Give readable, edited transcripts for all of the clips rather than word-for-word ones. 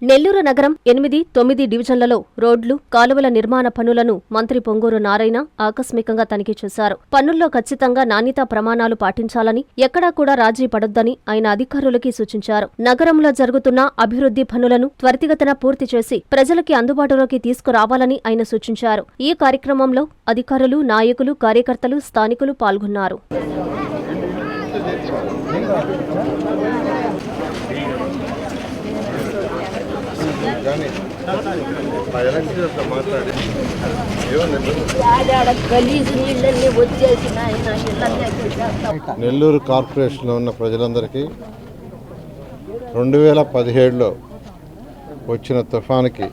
నెల్లూరు నగరం 8, 9 డివిజన్లలో రోడ్లు, కాలువల నిర్మాణ పనులను మంత్రి పొంగూరు నారాయణ ఆకస్మికంగా తనిఖీ చేశారు. పనుల్లో ఖచ్చితంగా నాణ్యతా ప్రమాణాలు పాటించాలని, ఎక్కడా కూడా రాజీ పడొద్దని ఆయన అధికారులకి సూచించారు. నగరంలో జరుగుతున్న అభివృద్ధి పనులను త్వరితగతిన పూర్తి చేసి ప్రజలకి అందుబాటులోకి తీసుకురావాలని ఆయన సూచించారు. ఈ కార్యక్రమంలో అధికారులు, నాయకులు, కార్యకర్తలు, స్థానికులు పాల్గొన్నారు. నెల్లూరు కార్పొరేషన్లో ఉన్న ప్రజలందరికీ 2017లో వచ్చిన తుఫానుకి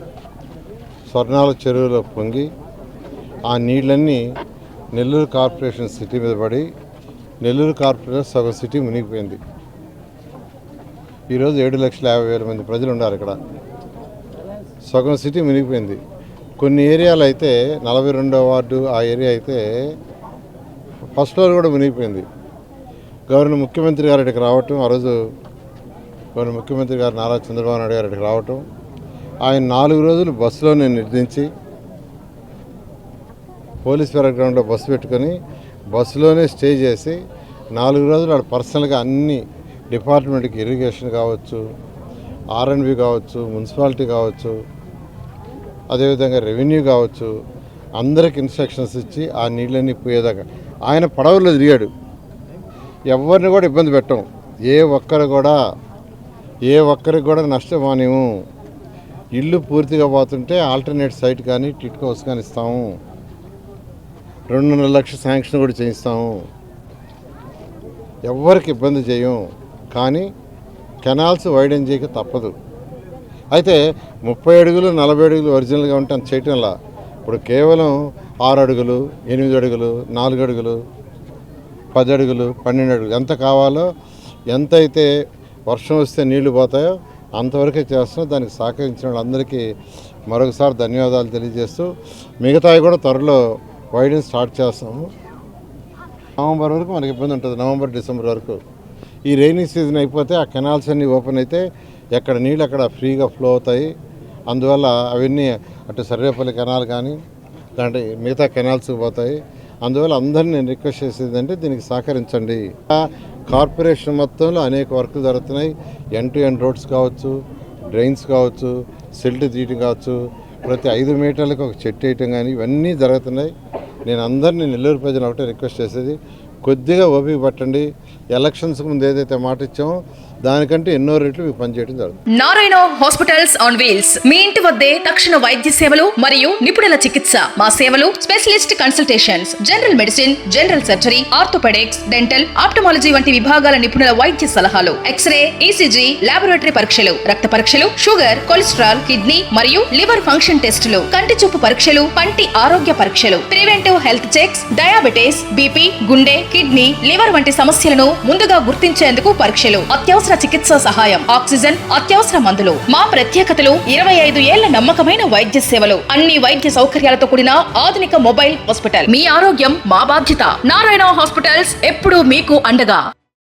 స్వర్ణాల చెరువులో పొంగి ఆ నీళ్ళన్నీ నెల్లూరు కార్పొరేషన్ సిటీ మీద పడి నెల్లూరు కార్పొరేషన్ సగం సిటీ మునిగిపోయింది. ఈరోజు 7,50,000 మంది ప్రజలు ఉన్నారు. ఇక్కడ సగం సిటీ మునిగిపోయింది. కొన్ని ఏరియాలు అయితే 42వ వార్డు ఆ ఏరియా అయితే ఫస్ట్ ఫ్లోర్ కూడా మునిగిపోయింది. ముఖ్యమంత్రి గారు ఇక్కడికి రావటం, ఆ రోజు ముఖ్యమంత్రి గారు నారా చంద్రబాబు నాయుడు గారు ఇక్కడికి రావటం, ఆయన 4 రోజులు బస్సులోనే నిర్దించి పోలీస్ గ్రౌండ్లో బస్సు పెట్టుకొని బస్సులోనే స్టే చేసి 4 రోజులు ఆడ పర్సనల్గా అన్ని డిపార్ట్మెంట్కి ఇరిగేషన్ కావచ్చు, R&B కావచ్చు, మున్సిపాలిటీ కావచ్చు, అదేవిధంగా రెవెన్యూ కావచ్చు, అందరికి ఇన్స్ట్రక్షన్స్ ఇచ్చి ఆ నీళ్ళన్నీ పోయేదాకా ఆయన పడవలో తిరిగాడు. ఎవరిని కూడా ఇబ్బంది పెట్టం, ఏ ఒక్కరికి కూడా నష్టమానేము. ఇల్లు పూర్తిగా పోతుంటే ఆల్టర్నేట్ సైట్ కానీ టిట్కో హౌస్ కానీ ఇస్తాము. 2.5 లక్షల శాంక్షన్ కూడా చేయిస్తాము. ఎవరికి ఇబ్బంది చేయం. కానీ కెనాల్స్ వైడెన్ చేయక తప్పదు. అయితే 30 అడుగులు 40 అడుగులు ఒరిజినల్గా ఉంటే అంత చేయటంలా ఇప్పుడు కేవలం 6 అడుగులు 8 అడుగులు 4 అడుగులు 10 అడుగులు 12 అడుగులు ఎంత కావాలో, ఎంత అయితే వర్షం వస్తే నీళ్లు పోతాయో అంతవరకే చేస్తున్నాం. దానికి సహకరించిన వాళ్ళందరికీ మరొకసారి ధన్యవాదాలు తెలియజేస్తూ మిగతావి కూడా త్వరలో వైడెన్ స్టార్ట్ చేస్తాము. నవంబర్ వరకు మనకి ఇబ్బంది ఉంటుంది. నవంబర్, డిసెంబర్ వరకు ఈ రైనీ సీజన్ అయిపోతే ఆ కెనాల్స్ అన్నీ ఓపెన్ అయితే ఎక్కడ నీళ్ళు అక్కడ ఫ్రీగా ఫ్లో అవుతాయి. అందువల్ల అవన్నీ అటు సర్వేపల్లి కెనాల్ కానీ దాంట్లో మిగతా కెనాల్స్ పోతాయి. అందువల్ల అందరినీ నేను రిక్వెస్ట్ చేసేది అంటే దీనికి సహకరించండి. కార్పొరేషన్ మొత్తంలో అనేక వర్కులు జరుగుతున్నాయి. ఎండ్ రోడ్స్ కావచ్చు, డ్రైన్స్ కావచ్చు, సిల్ట్ తీయటం కావచ్చు, ప్రతి 5 మీటర్లకు ఒక చెట్టు వేయటం కానీ ఇవన్నీ జరుగుతున్నాయి. నేను అందరినీ నెల్లూరు ప్రజలు ఒకటే రిక్వెస్ట్ చేసేది, కొద్దిగా ఓపిక పట్టండి. ఎలక్షన్స్ ముందు ఏదైతే మాట ఇచ్చామో దానికంటే ఎన్నో రెట్లు మీకు పనిచేయడం జరుగుతుంది. నారాయణ హాస్పిటల్స్ ఆన్ వీల్స్ మీ ఇంటి వద్దే తక్షణ వైద్య సేవలు మరియు నిపుణుల చికిత్స. మా సేవలు specialist consultations, general medicine, general surgery, orthopaedics, dental, ophthalmology వంటి విభాగాల నిపుణుల వైద్య సలహాలు, ఎక్స్రే, ఈసీజీ, లాబొరేటరీ పరీక్షలు, రక్త పరీక్షలు, షుగర్, కొలెస్ట్రాల్, కిడ్నీ మరియు లివర్ ఫంక్షన్ టెస్టులు, కంటి చూపు పరీక్షలు, పంటి ఆరోగ్య పరీక్షలు, preventive health checks, diabetes, BP, గుండె, కిడ్నీ, లివర్ వంటి సమస్యలను ముందుగా గుర్తించేందుకు పరీక్షలు, అత్యవసర చికిత్సా సహాయం, ఆక్సిజన్, అత్యవసర మందులు. మా ప్రత్యేకతలు 25 ఏళ్ల నమ్మకమైన వైద్య సేవలు, అన్ని వైద్య సౌకర్యాలతో కూడిన ఆధునిక మొబైల్ హాస్పిటల్. మీ ఆరోగ్యం మా బాధ్యత. నారాయణ హాస్పిటల్స్ ఎప్పుడూ మీకు అండగా.